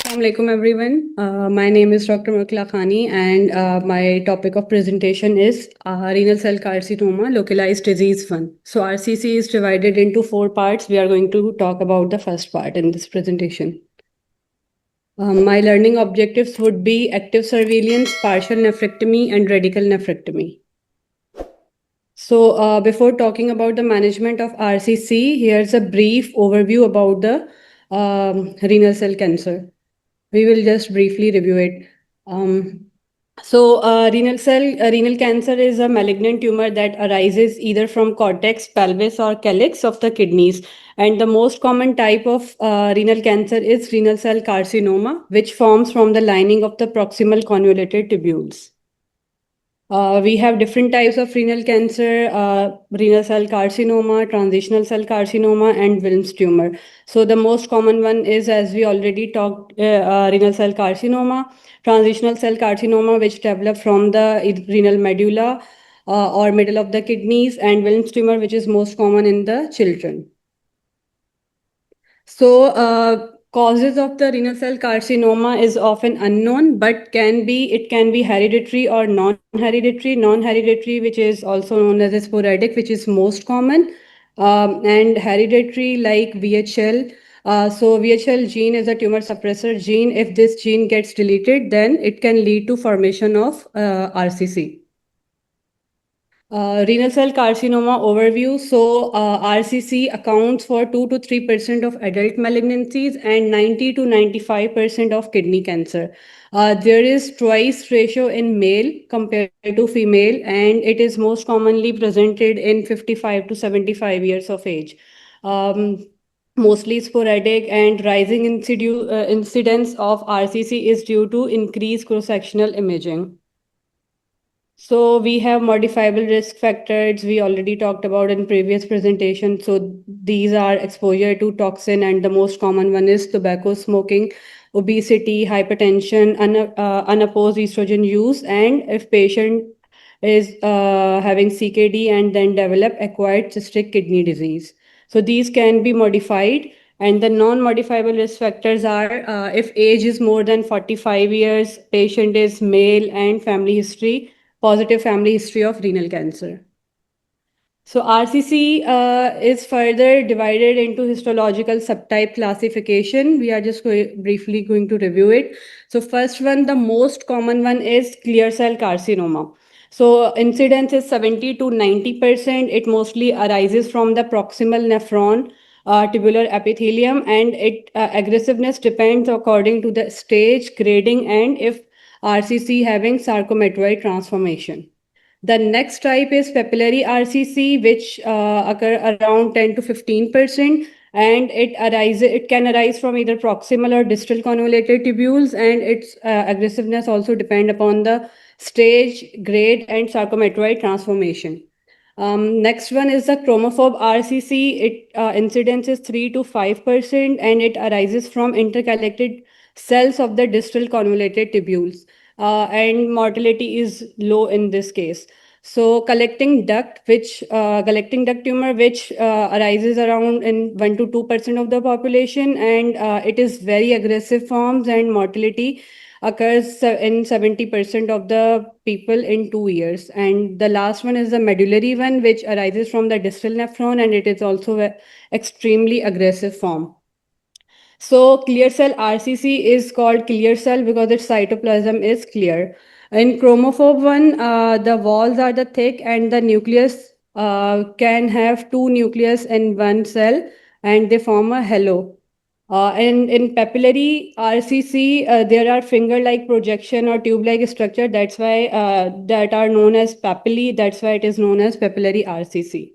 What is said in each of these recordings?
Assalamualaikum everyone. My name is Dr. Murkla Khani and my topic of presentation is renal cell carcinoma localized disease 1. So RCC is divided into 4 parts. We are going to talk about the first part in this presentation. My learning objectives would be active surveillance, partial nephrectomy and radical nephrectomy. So before talking about the management of RCC, here's a brief overview about the renal cell cancer. We will just briefly review it. Um, renal cancer is a malignant tumor that arises either from cortex, pelvis, or calyx of the kidneys. And the most common type of renal cancer is renal cell carcinoma, which forms from the lining of the proximal convoluted tubules. We have different types of renal cancer, renal cell carcinoma, transitional cell carcinoma, and Wilms tumor. So the most common one is, as we already talked, renal cell carcinoma, transitional cell carcinoma, which develop from the renal medulla or middle of the kidneys, and Wilms tumor, which is most common in the children. So, causes of the renal cell carcinoma is often unknown, but it can be hereditary or non-hereditary. Non-hereditary, which is also known as a sporadic, which is most common, and hereditary like VHL. So VHL gene is a tumor suppressor gene. If this gene gets deleted, then it can lead to formation of RCC. Renal cell carcinoma overview. So, RCC accounts for 2 to 3% of adult malignancies and 90 to 95% of kidney cancer. There is twice ratio in male compared to female, and it is most commonly presented in 55 to 75 years of age. Mostly sporadic, and rising incidence of RCC is due to increased cross-sectional imaging. So we have modifiable risk factors we already talked about in previous presentation. So these are exposure to toxin, and the most common one is tobacco smoking, obesity, hypertension, unopposed estrogen use, and if patient is having CKD and then develop acquired cystic kidney disease. So these can be modified. And the non-modifiable risk factors are if age is more than 45 years, patient is male, and family history, positive family history of renal cancer. So RCC is further divided into histological subtype classification. We are just briefly going to review it. So first one, the most common one is clear cell carcinoma. So incidence is 70 to 90%. It mostly arises from the proximal nephron tubular epithelium, and it aggressiveness depends according to the stage, grading, and if RCC having sarcomatoid transformation. The next type is papillary RCC, which occur around 10 to 15%, and it can arise from either proximal or distal convoluted tubules, and its aggressiveness also depend upon the stage, grade, and sarcomatoid transformation. Next one is the chromophobe RCC. It incidence is 3 to 5%, and it arises from interconnected cells of the distal convoluted tubules, and mortality is low in this case. So collecting duct tumor, which arises around in 1 to 2% of the population, and it is very aggressive forms, and mortality occurs in 70% of the people in 2 years. And the last one is the medullary one, which arises from the distal nephron, and it is also an extremely aggressive form. So clear cell RCC is called clear cell because its cytoplasm is clear. In chromophobe one, the walls are the thick, and the nucleus can have two nucleus in one cell, and they form a halo. And in papillary RCC, there are finger-like projection or tube-like structure. That's why that are known as papillae. That's why it is known as papillary RCC.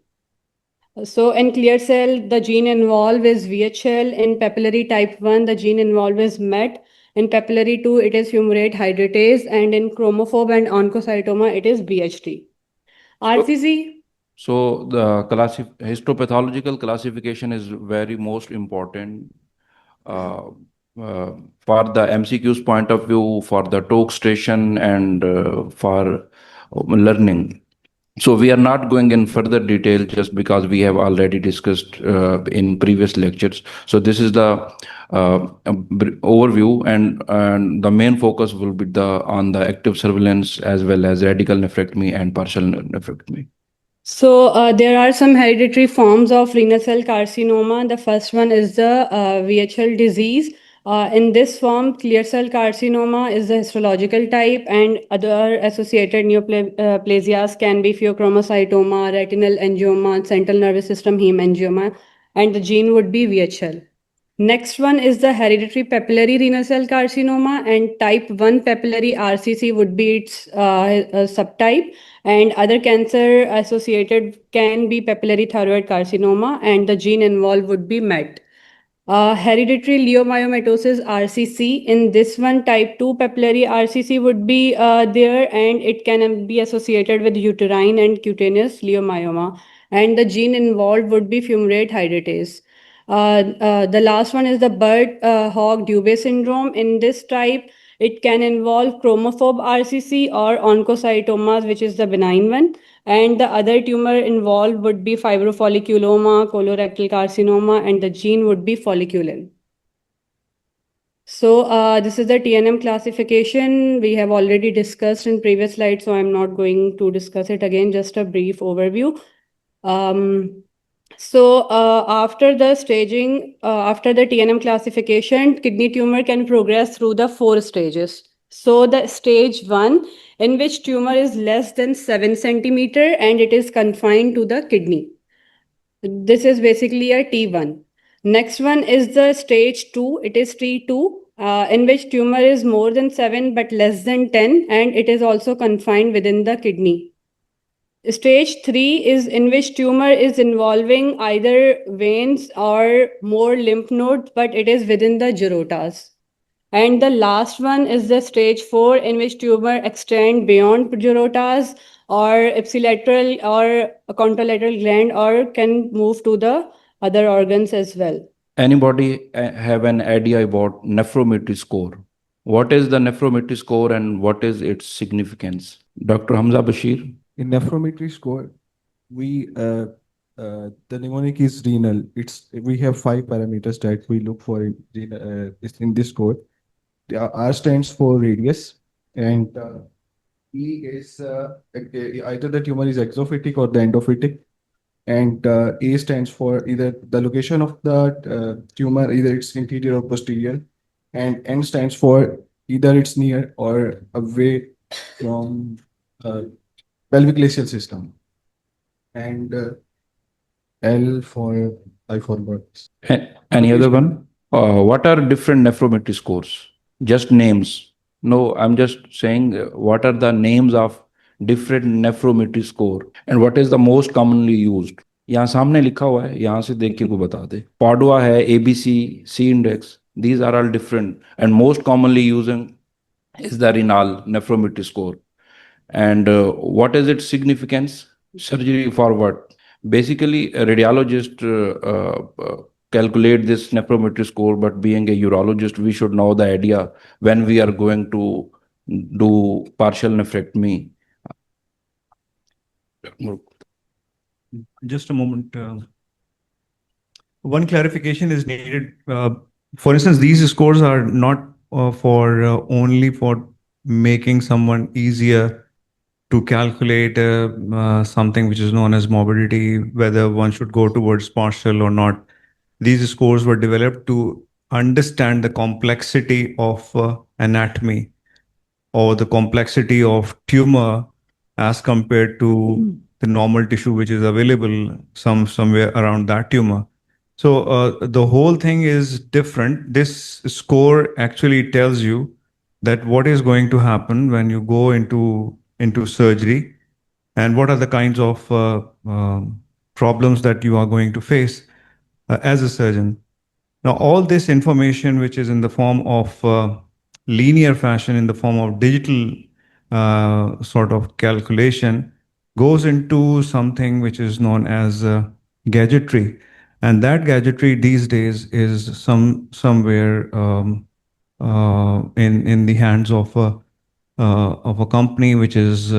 So in clear cell, the gene involved is VHL. In papillary type 1, the gene involved is MET. In papillary 2, it is fumarate hydratase. And in chromophobe and oncocytoma, it is BHT. RCC. So the histopathological classification is very most important uh, for the MCQ's point of view, for the talk station, and for learning. So we are not going in further detail just because we have already discussed in previous lectures. So this is the overview, and the main focus will be on the active surveillance as well as radical nephrectomy and partial nephrectomy. So there are some hereditary forms of renal cell carcinoma. The first one is the VHL disease. In this form, clear cell carcinoma is the histological type, and other associated neoplasias can be pheochromocytoma, retinal angioma, central nervous system hemangioma, and the gene would be VHL. Next one is the hereditary papillary renal cell carcinoma, and type 1 papillary RCC would be its subtype, and other cancer associated can be papillary thyroid carcinoma, and the gene involved would be MET. Hereditary leiomyomatosis RCC. In this one, type 2 papillary RCC would be there, and it can be associated with uterine and cutaneous leiomyoma. And the gene involved would be fumarate hydratase. The last one is the bird hog Dubé syndrome. In this type, it can involve chromophobe RCC or oncocytomas, which is the benign one. And the other tumor involved would be fibrofolliculoma, colorectal carcinoma, and the gene would be folliculin. So this is the TNM classification we have already discussed in previous slides, so I'm not going to discuss it again, just a brief overview. After the staging, after the TNM classification, kidney tumor can progress through the 4 stages. So the stage 1, in which tumor is less than 7 centimeter and it is confined to the kidney. This is basically a T1. Next one is the stage 2. It is T2, in which tumor is more than 7 but less than 10, and it is also confined within the kidney. Stage 3 is in which tumor is involving either veins or more lymph nodes, but it is within the gerotas. And the last one is the stage 4, in which tumor extend beyond gerotas or ipsilateral or contralateral gland, or can move to the other organs as well. Anybody have an idea about nephrometry score? What is the nephrometry score and what is its significance? Dr. Hamza Bashir? In nephrometry score, the mnemonic is renal. We have 5 parameters that we look for in this score. R stands for radius, and E is either the tumor is exophytic or the endophytic, and A stands for either the location of the tumor, either it's interior or posterior, and N stands for either it's near or away from pelvic glacial system, and L for I forgot. Any other one? What are different nephrometry scores? Just names. No, I'm just saying what are the names of different nephrometry score and what is the most commonly used? यहाँ सामने लिखा हुआ है, यहाँ से देख के को बता दे. Padua है, ABC, C index. These are all different and most commonly using is the renal nephrometry score. And what is its significance? Surgery for what? Basically, a radiologist calculate this nephrometry score, but being a urologist, we should know the idea when we are going to do partial nephrectomy. Just a moment. One clarification is needed. For instance, these scores are not only for making someone easier to calculate something which is known as morbidity, whether one should go towards partial or not. These scores were developed to understand the complexity of anatomy or the complexity of tumor as compared to the normal tissue which is available somewhere around that tumor. So the whole thing is different. This score actually tells you that what is going to happen when you go into surgery and what are the kinds of problems that you are going to face as a surgeon. Now, all this information, which is in the form of linear fashion, in the form of digital sort of calculation, goes into something which is known as gadgetry. And that gadgetry these days is somewhere in the hands of of a company which is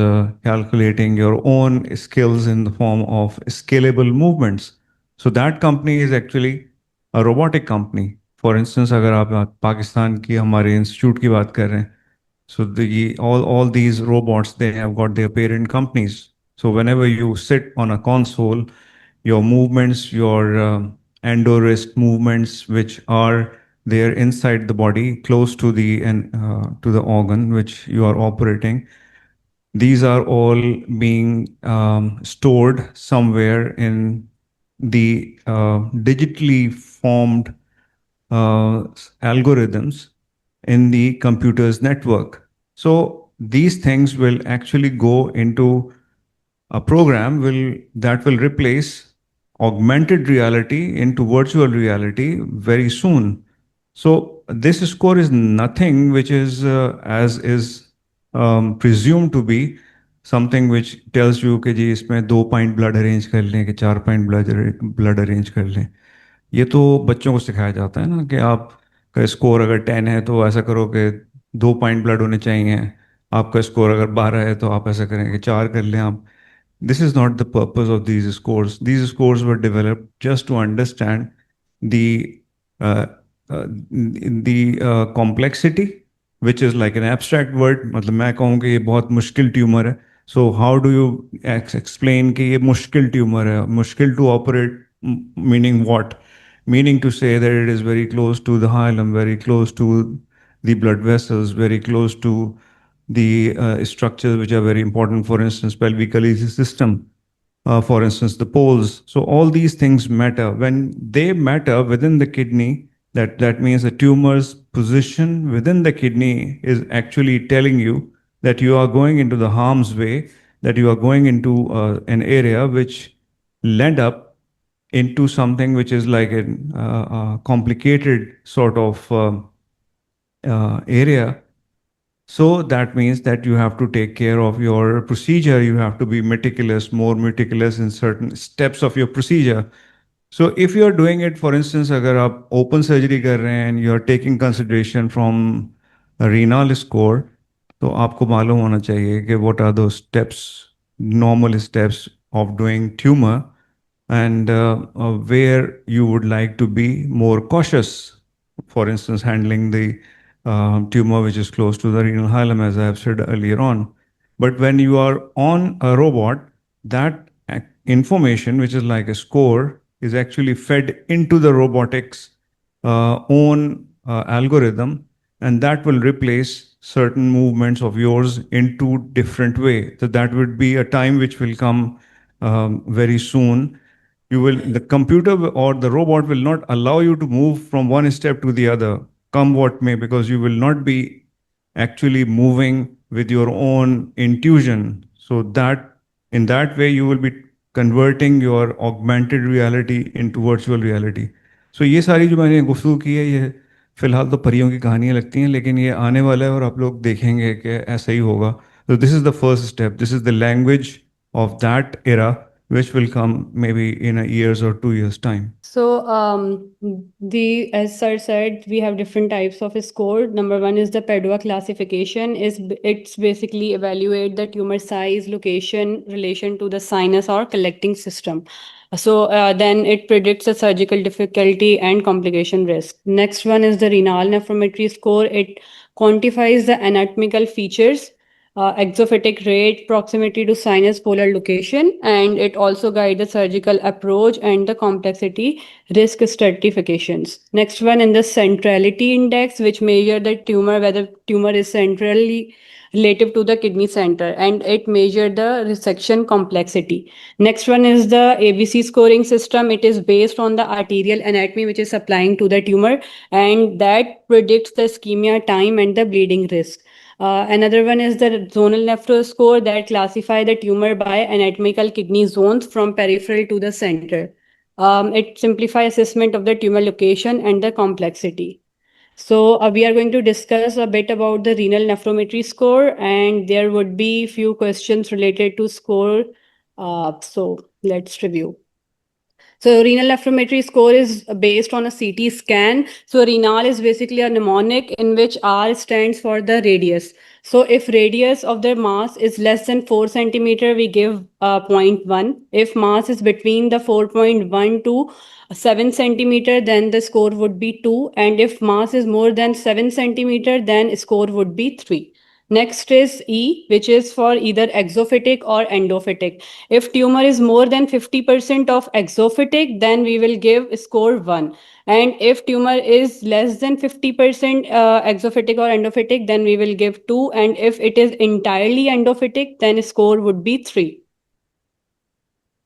calculating your own skills in the form of scalable movements. So that company is actually a robotic company. For instance, अगर आप पाकिस्तान की हमारे institute की बात कर रहे हैं, so all these robots, they have got their parent companies. So whenever you sit on a console, your movements, your endo wrist movements, which are there inside the body, close to the to the organ which you are operating, these are all being stored somewhere in the digitally formed algorithms in the computer's network. So these things will actually go into a program that will replace augmented reality into virtual reality very soon. So this score is nothing which is as is presumed to be something which tells you कि जी इसमें 2 point blood arrange कर लें कि 4 point blood arrange कर लें. ये तो बच्चों को सिखाया जाता है ना कि आपका स्कोर अगर 10 है तो ऐसा करो कि 2 पॉइंट ब्लड होने चाहिए. आपका स्कोर अगर 12 है तो आप ऐसा करें कि 4 कर लें आप. This is not the purpose of these scores. These scores were developed just to understand the uh, complexity, which is like an abstract word. मतलब मैं कहूँ कि ये बहुत मुश्किल ट्यूमर है. So how do you explain कि ये मुश्किल ट्यूमर है? मुश्किल to operate, meaning what? Meaning to say that it is very close to the hilum, very close to the blood vessels, very close to the structures which are very important, for instance, pelvic system, for instance, the poles. So all these things matter. When they matter within the kidney, that means the tumor's position within the kidney is actually telling you that you are going into the harm's way, that you are going into an area which led up into something which is like a complicated sort of area. So that means that you have to take care of your procedure. You have to be meticulous, more meticulous in certain steps of your procedure. So if you are doing it, for instance, अगर आप open surgery कर रहे हैं and you are taking consideration from a renal score, तो आपको मालूम होना चाहिए कि what are those steps, normal steps of doing tumor, and where you would like to be more cautious. For instance, handling the tumor which is close to the renal hilum, as I have said earlier on. But when you are on a robot, that information, which is like a score, is actually fed into the robotics own algorithm, and that will replace certain movements of yours into different way. So that would be a time which will come very soon. The computer or the robot will not allow you to move from one step to the other, come what may, because you will not be actually moving with your own intuition. So that in that way you will be converting your augmented reality into virtual reality. So ये सारी जो मैंने गुफ्तगू की है, ये फिलहाल तो परियों की कहानियाँ लगती हैं, लेकिन ये आने वाला है और आप लोग देखेंगे कि ऐसा ही होगा. So this is the first step. This is the language of that era, which will come maybe in a year's or 2 years' time. So, as sir said, we have different types of score. Number one is the Padua classification. It's basically evaluate the tumor size, location, relation to the sinus or collecting system. So then it predicts the surgical difficulty and complication risk. Next one is the renal nephrometry score. It quantifies the anatomical features, exophytic rate, proximity to sinus polar location, and it also guides the surgical approach and the complexity risk stratifications. Next one in the centrality index, which measure the tumor, whether tumor is centrally relative to the kidney center, and it measure the resection complexity. Next one is the ABC scoring system. It is based on the arterial anatomy which is supplying to the tumor, and that predicts the ischemia time and the bleeding risk. Another one is the zonal nephro score that classify the tumor by anatomical kidney zones from peripheral to the center. It simplifies assessment of the tumor location and the complexity. So we are going to discuss a bit about the renal nephrometry score, and there would be few questions related to score. So let's review. So renal nephrometry score is based on a CT scan. So renal is basically a mnemonic in which R stands for the radius. So if radius of the mass is less than 4 centimeter, we give 0.1. If mass is between the 4.1 to 7 centimeter, then the score would be 2. And if mass is more than 7 centimeter, then score would be 3. Next is E, which is for either exophytic or endophytic. If tumor is more than 50% of exophytic, then we will give score 1. And if tumor is less than 50% exophytic or endophytic, then we will give 2. And if it is entirely endophytic, then score would be 3.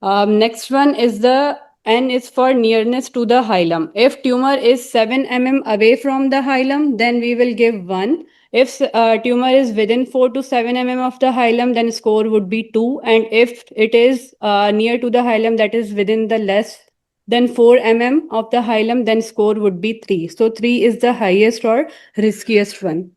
Next one is the N is for nearness to the hilum. If tumor is 7 mm away from the hilum, then we will give 1. If tumor is within 4 to 7 mm of the hilum, then score would be 2. And if it is near to the hilum, that is within the less than 4 mm of the hilum, then score would be 3. So 3 is the highest or riskiest one.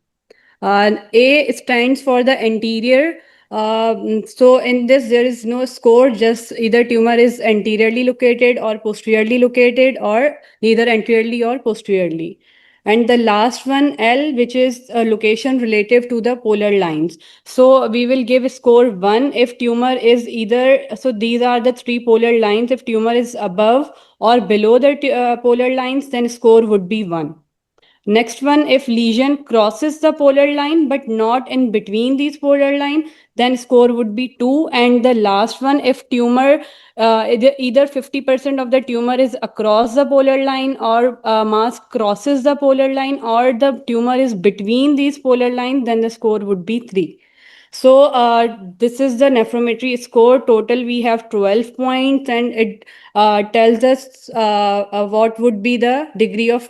A stands for the anterior. So in this, there is no score, just either tumor is anteriorly located or posteriorly located, or neither anteriorly or posteriorly. And the last one, L, which is a location relative to the polar lines. So we will give score 1 if tumor is either, so these are the 3 polar lines. If tumor is above or below the polar lines, then score would be 1. Next one, if lesion crosses the polar line but not in between these polar line, then score would be 2. And the last one, if tumor, either 50% of the tumor is across the polar line, or mass crosses the polar line, or the tumor is between these polar lines, then the score would be 3. So this is the nephrometry score. Total, we have 12 points, and it tells us what would be the degree of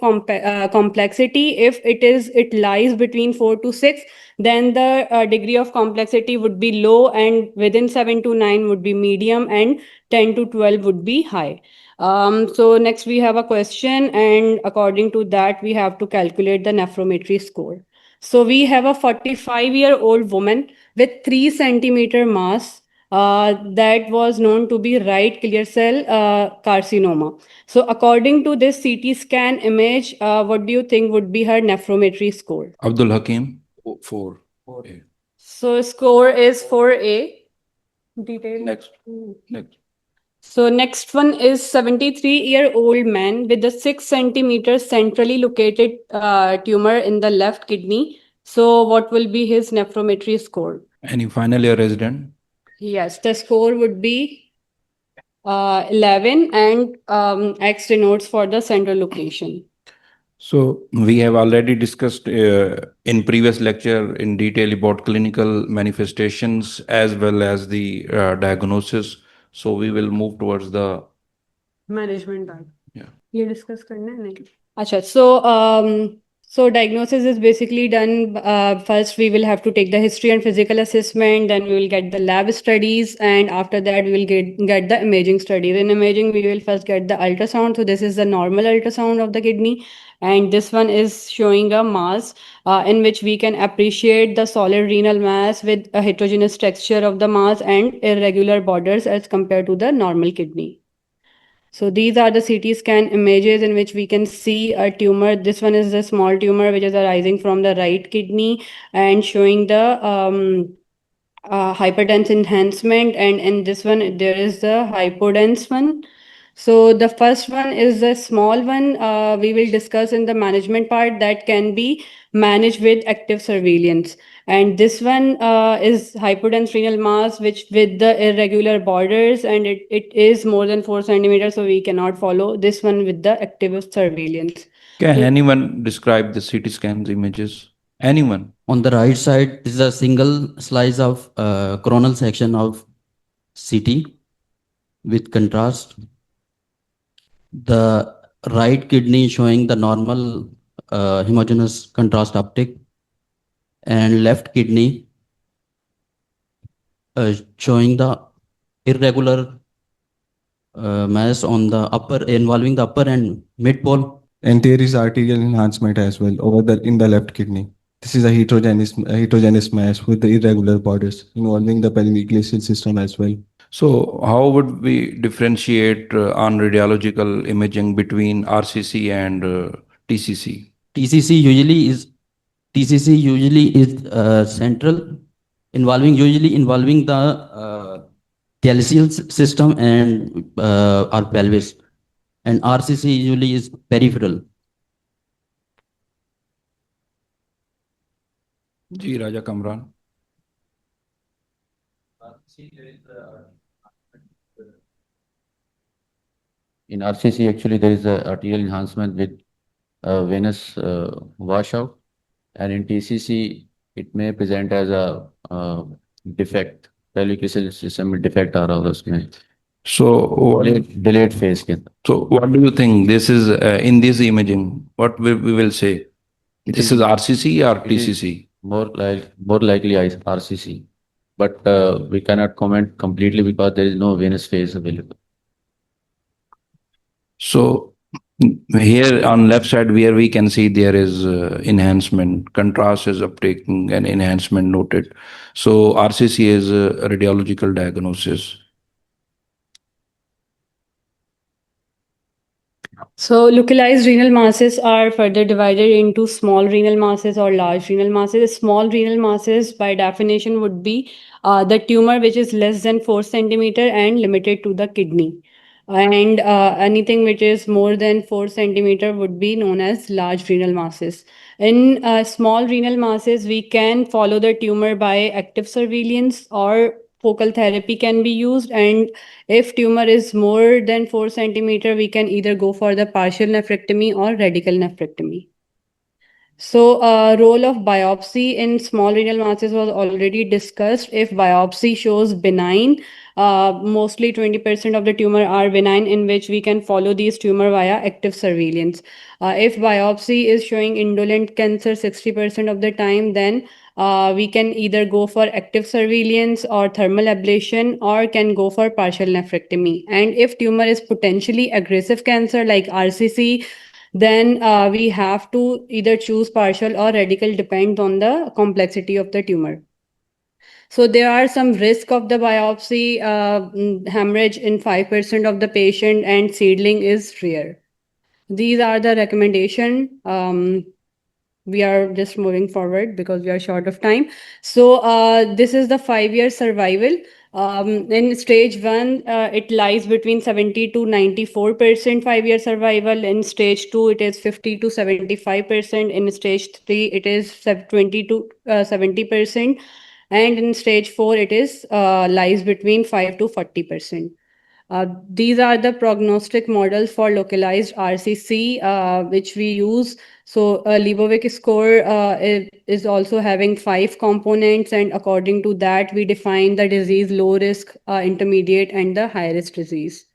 complexity. If it lies between 4 to 6, then the degree of complexity would be low, and within 7 to 9 would be medium, and 10 to 12 would be high. So next we have a question, and according to that, we have to calculate the nephrometry score. So we have a 45-year-old woman with 3 centimeter mass that was known to be right clear cell carcinoma. So according to this CT scan image, what do you think would be her nephrometry score? Abdul Hakim, 4. So score is 4A. Detail. Next. Next. So next one is 73-year-old man with a 6 centimeter centrally located tumor in the left kidney. So what will be his nephrometry score? Any final year resident? Yes, the score would be 11, and X denotes for the central location. So we have already discussed in previous lecture in detail about clinical manifestations as well as the diagnosis. So we will move towards the Management part. Yeah. ये discuss करना है नहीं? अच्छा, so diagnosis is basically done. First, we will have to take the history and physical assessment. Then we will get the lab studies, and after that, we will get the imaging studies. In imaging, we will first get the ultrasound. So this is the normal ultrasound of the kidney, and this one is showing a mass in which we can appreciate the solid renal mass with a heterogeneous texture of the mass and irregular borders as compared to the normal kidney. So these are the CT scan images in which we can see a tumor. This one is a small tumor which is arising from the right kidney and showing the hyperdense enhancement. And in this one, there is the hypodense one. So the first one is the small one. We will discuss in the management part that can be managed with active surveillance. And this one is hypodense renal mass, which with the irregular borders, and it is more than 4 centimeters, so we cannot follow this one with the active surveillance. Can anyone describe the CT scans images? Anyone? On the right side is a single slice of coronal section of CT with contrast. The right kidney showing the normal homogeneous contrast uptake, and left kidney showing the irregular mass on the upper, involving the upper and mid pole. And there is arterial enhancement as well over the in the left kidney. This is a heterogeneous mass with the irregular borders involving the perimetrial system as well. So how would we differentiate on radiological imaging between RCC and TCC? TCC usually is central, usually involving the calyceal system and our pelvis, and RCC usually is peripheral. Ji Raja Kamran. In RCC, actually, there is a arterial enhancement with venous washout, and in TCC, it may present as a defect, pelvic system defect आ रहा होगा उसमें, So delayed phase के अंदर. So what do you think? This is in this imaging, what we will say? This is RCC or It is TCC? more likely RCC, but we cannot comment completely because there is no venous phase available. So here on left side where we can see there is enhancement, contrast is uptaking and enhancement noted. So RCC is a radiological diagnosis. So localized renal masses are further divided into small renal masses or large renal masses. Small renal masses, by definition, would be the tumor which is less than 4 centimeter and limited to the kidney. And anything which is more than 4 centimeter would be known as large renal masses. In small renal masses, we can follow the tumor by active surveillance, or focal therapy can be used. And if tumor is more than 4 centimeter, we can either go for the partial nephrectomy or radical nephrectomy. So, role of biopsy in small renal masses was already discussed. If biopsy shows benign, mostly 20% of the tumor are benign, in which we can follow these tumor via active surveillance. If biopsy is showing indolent cancer 60% of the time, then we can either go for active surveillance or thermal ablation, or can go for partial nephrectomy. And if tumor is potentially aggressive cancer like RCC, then we have to either choose partial or radical, depend on the complexity of the tumor. So there are some risk of the biopsy, hemorrhage in 5% of the patient, and seedling is rare. These are the recommendation. We are just moving forward because we are short of time. So this is the 5-year survival. In stage 1, it lies between 70 to 94% 5-year survival. In stage 2, it is 50 to 75%. In stage 3, it is 20 to 70%. And in stage 4, it is lies between 5 to 40%. These are the prognostic models for localized RCC, which we use. So Libovic score is also having 5 components, and according to that, we define the disease low risk, intermediate, and the high risk disease.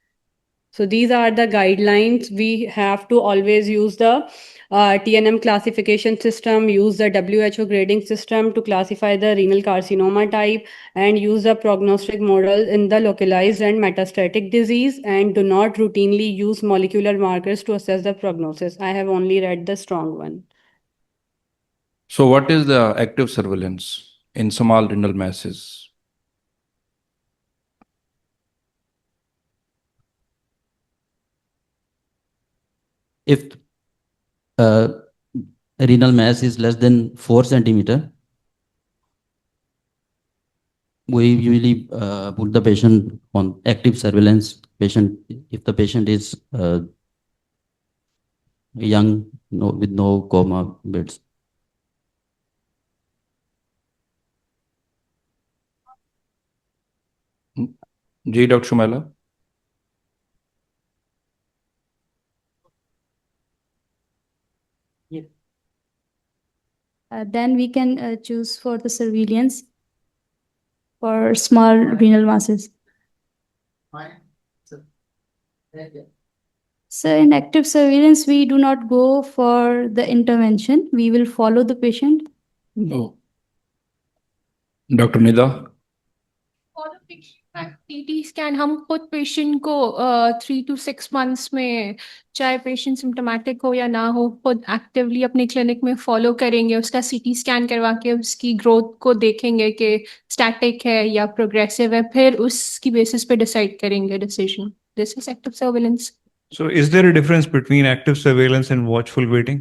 So these are the guidelines. We have to always use the TNM classification system, use the WHO grading system to classify the renal carcinoma type, and use the prognostic model in the localized and metastatic disease, and do not routinely use molecular markers to assess the prognosis. I have only read the strong one. So what is the active surveillance in small renal masses? If renal mass is less than 4 centimeter, we usually put the patient on active surveillance. If the patient is young, with no comorbidities. Ji Dr. Shumela. Then we can choose for the surveillance for small renal masses. So in active surveillance, we do not go for the intervention. We will follow the patient. No. Dr. Nida. For the patient. CT scan हम खुद patient को 3 to 6 months में, चाहे patient symptomatic हो या ना हो, खुद एक्टिवली अपने क्लिनिक में फॉलो करेंगे, उसका सीटी स्कैन करवा के उसकी ग्रोथ को देखेंगे कि स्टैटिक है या प्रोग्रेसिव है, फिर उसकी बेसिस पे डिसाइड करेंगे decision. This is active surveillance. So is there a difference between active surveillance and watchful waiting?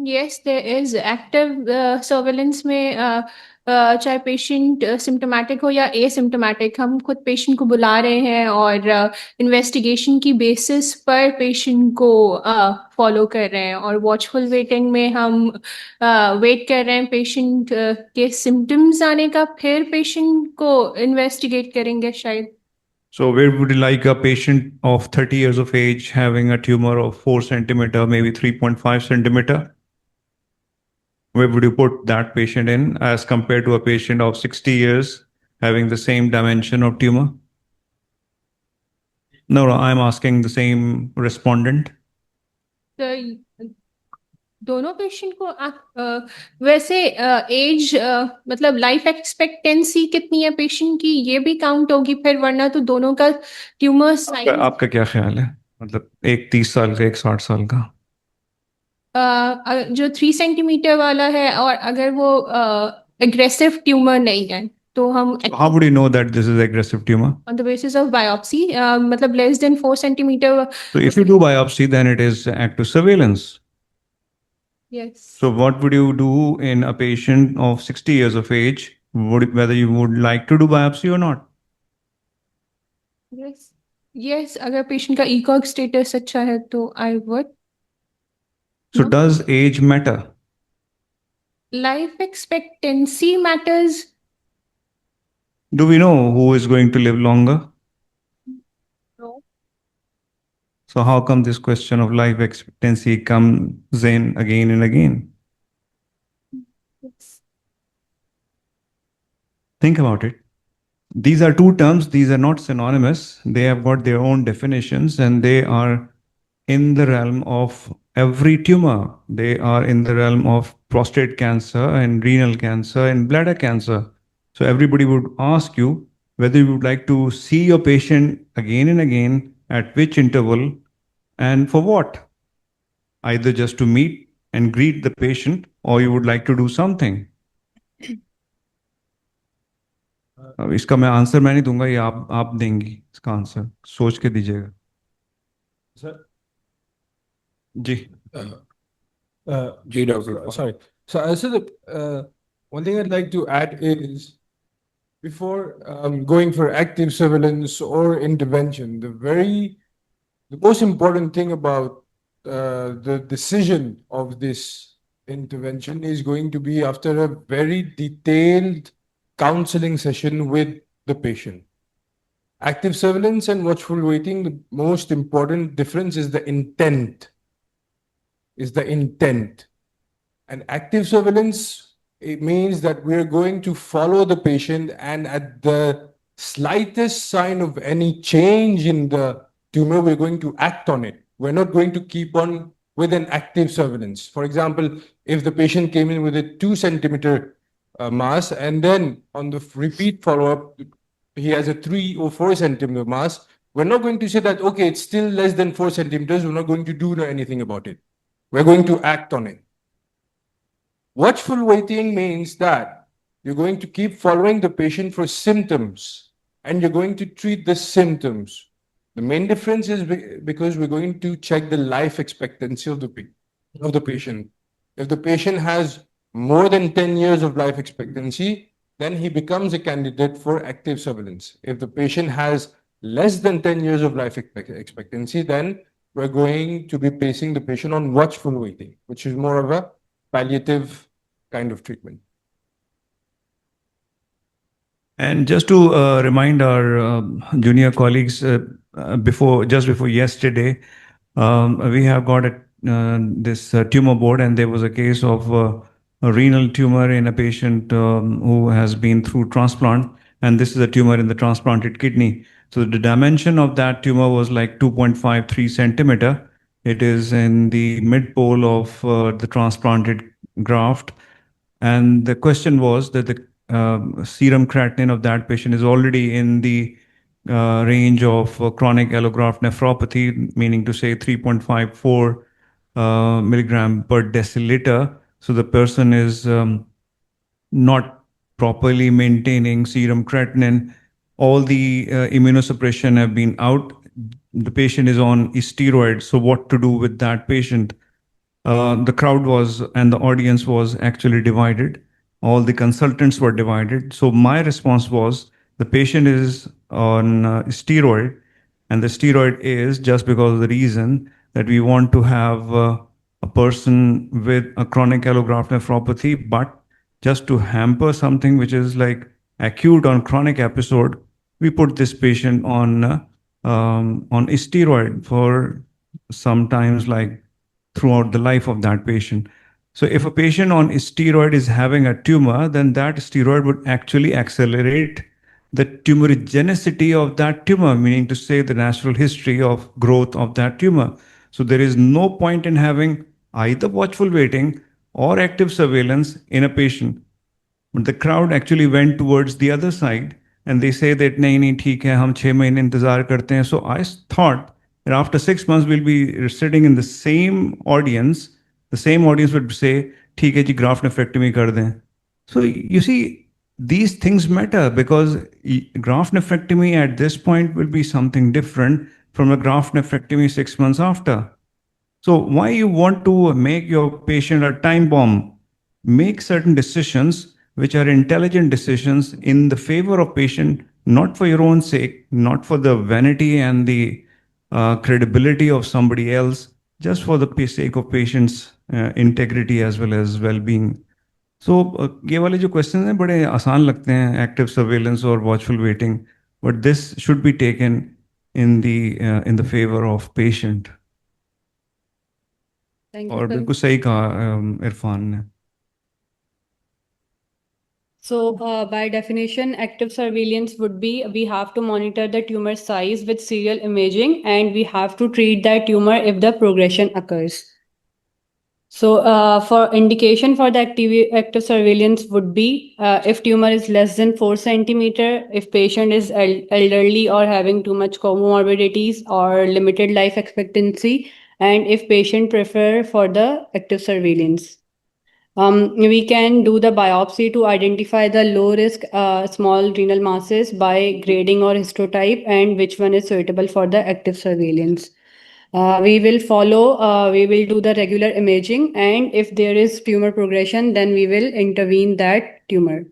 Yes, there is active surveillance में चाहे पेशेंट सिम्टोमेटिक हो या एसिम्टोमेटिक, हम खुद पेशेंट को बुला रहे हैं और इन्वेस्टिगेशन की बेसिस पर पेशेंट को फॉलो कर रहे हैं. और वॉचफुल वेटिंग में हम वेट कर रहे हैं पेशेंट के सिम्टम्स आने का, फिर पेशेंट को इन्वेस्टिगेट करेंगे शायद. So where would you like a patient of 30 years of age having a tumor of 4 centimeter, maybe 3.5 centimeter? Where would you put that patient in as compared to a patient of 60 years having the same dimension of tumor? No, I'm asking the same respondent. तो दोनों patient को वैसे as मतलब life expectancy कितनी है patient की, ये भी काउंट होगी फिर, वरना तो दोनों का ट्यूमर साइज. आपका क्या ख्याल है? मतलब एक 30 साल का, एक 60 साल का. जो 3 सेंटीमीटर वाला है, और अगर वो एग्रेसिव ट्यूमर नहीं है तो हम How would you know that this is aggressive tumor? On the basis of biopsy, मतलब less than 4 centimetre. So if you do biopsy, then it is active surveillance. Yes. So what would you do in a patient of 60 years of age, whether you would like to do biopsy or not? Yes. Yes, अगर patient का ECOG status अच्छा है तो I would. So No. does age matter? Life expectancy matters. Do we know who is going to live longer? No. So how come this question of life expectancy comes in again and again? Yes. Think about it. These are two terms, these are not synonymous. They have got their own definitions and they are in the realm of every tumor. They are in the realm of prostate cancer and renal cancer and bladder cancer. So everybody would ask you whether you would like to see your patient again and again, at which interval, and for what. Either just to meet and greet the patient, or you would like to do something. अब इसका मैं answer मैं नहीं दूंगा, ये आप देंगी इसका आंसर, सोच के दीजिएगा. Sir, ji. Ji doctor. Sorry. So, one thing I'd like to add is, before going for active surveillance or intervention, the most important thing about the decision of this intervention is going to be after a very detailed counseling session with the patient. Active surveillance and watchful waiting, the most important difference is the intent. And active surveillance, it means that we're going to follow the patient, and at the slightest sign of any change in the tumor, we're going to act on it. We're not going to keep on with an active surveillance. For example, if the patient came in with a 2 centimeter mass, and then on the repeat follow-up, he has a 3 or 4 centimeter mass, we're not going to say that, okay, it's still less than 4 centimeters, we're not going to do anything about it. We're going to act on it. Watchful waiting means that you're going to keep following the patient for symptoms, and you're going to treat the symptoms. The main difference is because we're going to check the life expectancy of the patient. If the patient has more than 10 years of life expectancy, then he becomes a candidate for active surveillance. If the patient has less than 10 years of life expectancy, then we're going to be placing the patient on watchful waiting, which is more of a palliative kind of treatment. And just to remind our junior colleagues, just before yesterday, we have got this tumor board, and there was a case of a renal tumor in a patient who has been through transplant, and this is a tumor in the transplanted kidney. So the dimension of that tumor was like 2.53 centimeter. It is in the mid pole of the transplanted graft. And the question was that the serum creatinine of that patient is already in the range of chronic allograft nephropathy, meaning to say 3.54 milligram per deciliter. So the person is not properly maintaining serum creatinine. All the immunosuppression have been out. The patient is on steroids. So what to do with that patient? The crowd was and the audience was actually divided. All the consultants were divided. So my response was the patient is on steroid, and the steroid is just because of the reason that we want to have a person with a chronic allograft nephropathy, but just to hamper something which is like acute on chronic episode, we put this patient on steroid for sometimes like throughout the life of that patient. So if a patient on steroid is having a tumor, then that steroid would actually accelerate the tumorigenicity of that tumor, meaning to say the natural history of growth of that tumor. So there is no point in having either watchful waiting or active surveillance in a patient. But the crowd actually went towards the other side and they say that nahi nahi theek hai, hum 6 mahine intezar karte hain. So I thought that after 6 months we'll be sitting in the same audience. The same audience would say, theek hai ji, graft nephrectomy kar dein. So you see, these things matter because graft nephrectomy at this point will be something different from a graft nephrectomy 6 months after. So why you want to make your patient a time bomb? Make certain decisions which are intelligent decisions in the favor of patient, not for your own sake, not for the vanity and the credibility of somebody else, just for the sake of patient's integrity as well as well-being. So ये वाले जो question हैं बड़े आसान लगते हैं, active surveillance और watchful waiting, but this should be taken in the favor of patient. Thank और you, sir. बिल्कुल सही कहा इरफान ने. So, by definition, active surveillance would be we have to monitor the tumor size with serial imaging and we have to treat that tumor if the progression occurs. So, for indication for the active surveillance would be if tumor is less than 4 centimeter, if patient is elderly or having too much comorbidities or limited life expectancy, and if patient prefer for the active surveillance. We can do the biopsy to identify the low risk small renal masses by grading or histotype and which one is suitable for the active surveillance. We will do the regular imaging, and if there is tumor progression, then we will intervene that tumor.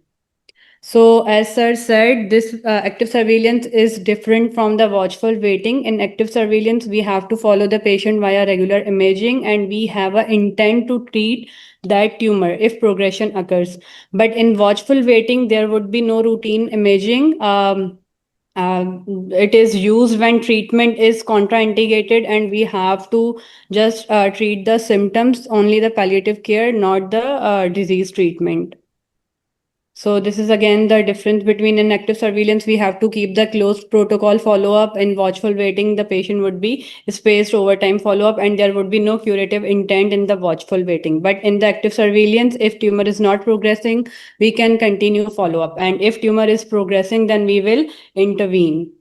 So, as sir said, this active surveillance is different from the watchful waiting. In active surveillance, we have to follow the patient via regular imaging and we have an intent to treat that tumor if progression occurs. But in watchful waiting, there would be no routine imaging. It is used when treatment is contraindicated and we have to just treat the symptoms, only the palliative care, not the disease treatment. So this is again the difference between in active surveillance, we have to keep the close protocol follow-up. In watchful waiting, the patient would be spaced over time follow-up and there would be no curative intent in the watchful waiting. But in the active surveillance, if tumor is not progressing, we can continue follow-up. And if tumor is progressing, then we will intervene.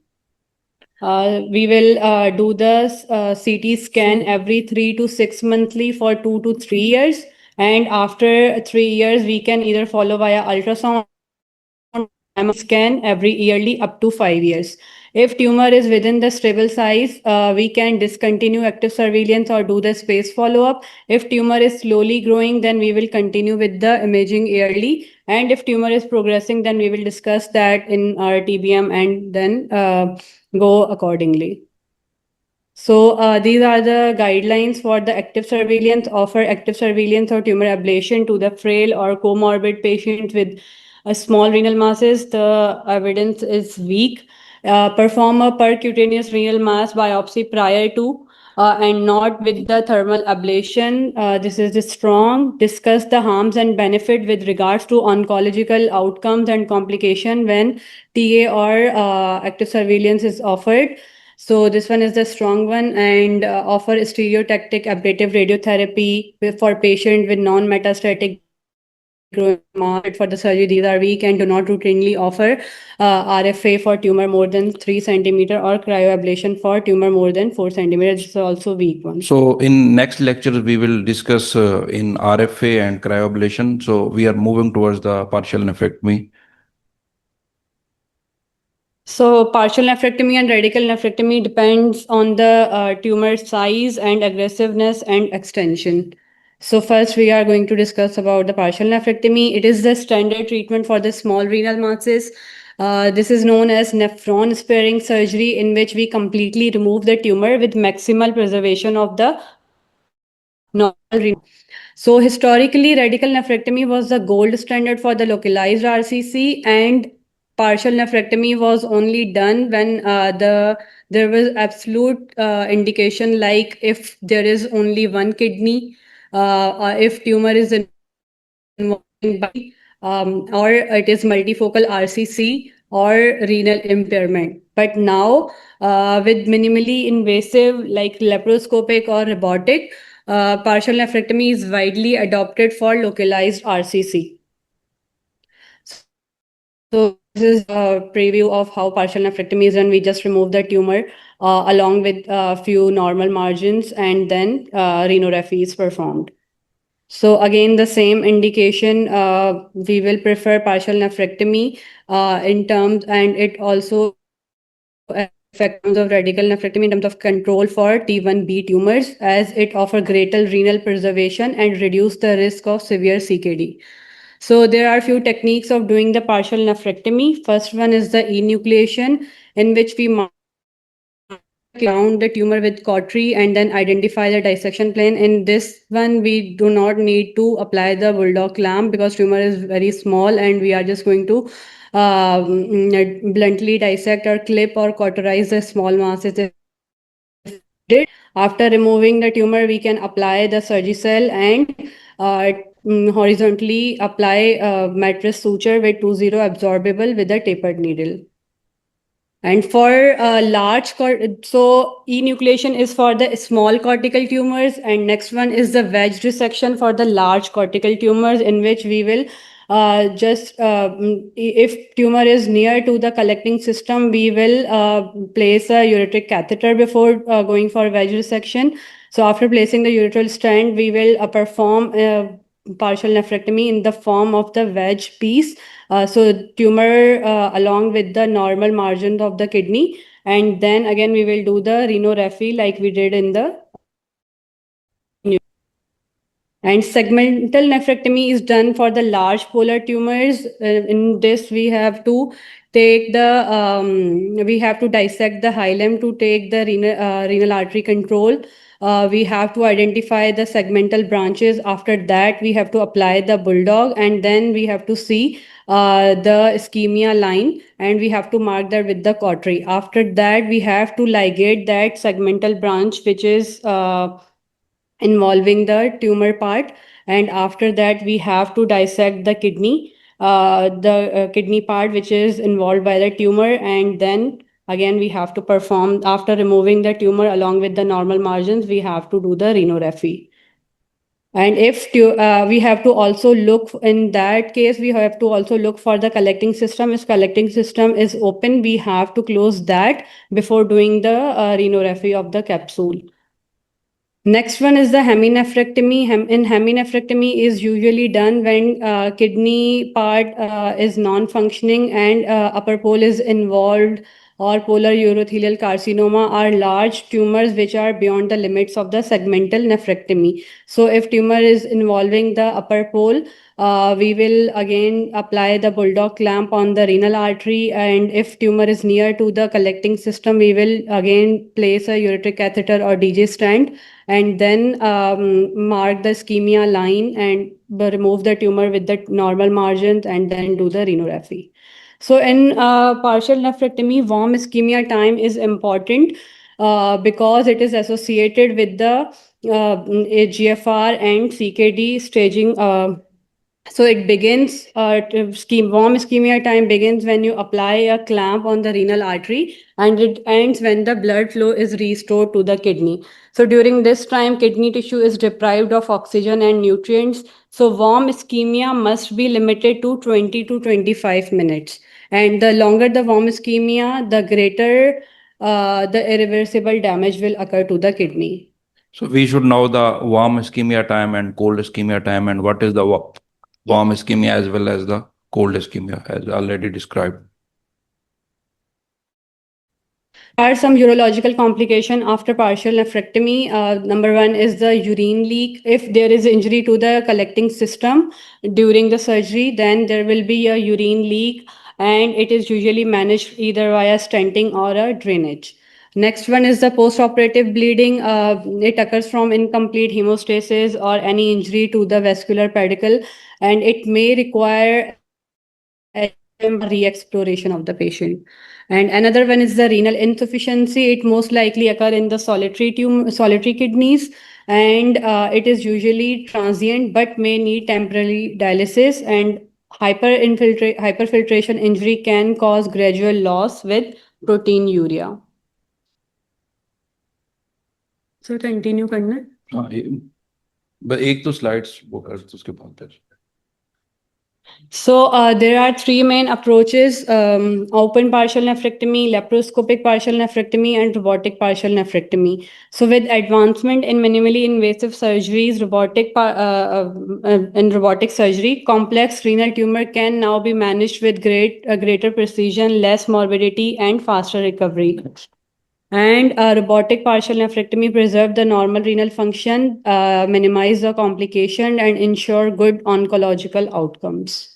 We will do the CT scan every 3 to 6 monthly for 2 to 3 years. And after 3 years, we can either follow via ultrasound or scan every yearly up to 5 years. If tumor is within the stable size, we can discontinue active surveillance or do the space follow-up. If tumor is slowly growing, then we will continue with the imaging yearly. And if tumor is progressing, then we will discuss that in our TBM and then go accordingly. So these are the guidelines for the active surveillance. Offer active surveillance or tumor ablation to the frail or comorbid patient with small renal masses. The evidence is weak. Perform a percutaneous renal mass biopsy prior to and not with the thermal ablation. This is strong. Discuss the harms and benefit with regards to oncological outcomes and complication when TA or active surveillance is offered. So this one is the strong one, and offer stereotactic ablative radiotherapy for patient with non-metastatic growing market for the surgery. These are weak and do not routinely offer RFA for tumor more than 3 centimeter or cryoablation for tumor more than 4 centimeters. It's also weak one. So in next lecture, we will discuss in RFA and cryoablation. So we are moving towards the partial nephrectomy. So partial nephrectomy and radical nephrectomy depends on the tumor size and aggressiveness and extension. So first we are going to discuss about the partial nephrectomy. It is the standard treatment for the small renal masses. This is known as nephron sparing surgery, in which we completely remove the tumor with maximal preservation of the normal renal. So historically, radical nephrectomy was the gold standard for the localized RCC, and partial nephrectomy was only done when there was absolute indication, like if there is only one kidney, if tumor is involving or it is multifocal RCC or renal impairment. But now, with minimally invasive like laparoscopic or robotic, partial nephrectomy is widely adopted for localized RCC. So this is a preview of how partial nephrectomy is done. We just remove the tumor along with a few normal margins, and then rhinorrhaphy is performed. So again, the same indication, we will prefer partial nephrectomy in terms, and it also affects terms of radical nephrectomy in terms of control for T1B tumors, as it offers greater renal preservation and reduce the risk of severe CKD. So there are a few techniques of doing the partial nephrectomy. First one is the enucleation, in which we count the tumor with cautery and then identify the dissection plane. In this one, we do not need to apply the bulldog clamp because tumor is very small, and we are just going to bluntly dissect or clip or cauterize the small masses. After removing the tumor, we can apply the Surgicel and horizontally apply mattress suture with 2-0 absorbable with a tapered needle. And for so enucleation is for the small cortical tumors, and next one is the wedge resection for the large cortical tumors, in which we will if tumor is near to the collecting system, we will place a ureteric catheter before going for wedge resection. So after placing the ureteral stent, we will perform partial nephrectomy in the form of the wedge piece. So tumor along with the normal margin of the kidney, and then again we will do the rhinorrhaphy like we did in the. And segmental nephrectomy is done for the large polar tumors. In this, we have to take the we have to dissect the hilum to take the renal artery control. We have to identify the segmental branches. After that, we have to apply the bulldog, and then we have to see the ischemia line, and we have to mark that with the cautery. After that, we have to ligate that segmental branch, which is involving the tumor part, and after that we have to dissect the kidney kidney part which is involved by the tumor, and then again we have to perform, after removing the tumor along with the normal margins, we have to do the rhinorrhaphy. And if we have to also look, in that case we have to also look for the collecting system. If collecting system is open, we have to close that before doing the rhinorrhaphy of the capsule. Next one is the heminephrectomy. In heminephrectomy is usually done when kidney part is non-functioning and upper pole is involved, or polar urothelial carcinoma are large tumors which are beyond the limits of the segmental nephrectomy. So if tumor is involving the upper pole, we will again apply the bulldog clamp on the renal artery, and if tumor is near to the collecting system, we will again place a ureteric catheter or DJ stent, and then mark the ischemia line and remove the tumor with the normal margins, and then do the rhinorrhaphy. So in partial nephrectomy, warm ischemia time is important because it is associated with the GFR and CKD staging So it begins, warm ischemia time begins when you apply a clamp on the renal artery, and it ends when the blood flow is restored to the kidney. So during this time, kidney tissue is deprived of oxygen and nutrients. So warm ischemia must be limited to 20 to 25 minutes. And the longer the warm ischemia, the greater the irreversible damage will occur to the kidney. So we should know the warm ischemia time and cold ischemia time, and what is the warm ischemia as well as the cold ischemia, as already described. Are some urological complication after partial nephrectomy. Number one is the urine leak. If there is injury to the collecting system during the surgery, then there will be a urine leak, and it is usually managed either via stenting or a drainage. Next one is the post-operative bleeding. It occurs from incomplete hemostasis or any injury to the vascular pedicle, and it may require re-exploration of the patient. And another one is the renal insufficiency. It most likely occur in the solitary kidneys, and it is usually transient but may need temporary dialysis. And hyperfiltration injury can cause gradual loss with proteinuria. So continue करना है? हाँ, बस एक तो slides वो कर तो उसके बाद फिर So there are three main approaches: open partial nephrectomy, laparoscopic partial nephrectomy, and robotic partial nephrectomy. So with advancement in minimally invasive surgeries, in robotic surgery, complex renal tumor can now be managed with greater precision, less morbidity, and faster recovery. And robotic partial nephrectomy preserve the normal renal function, minimize the complication, and ensure good oncological outcomes.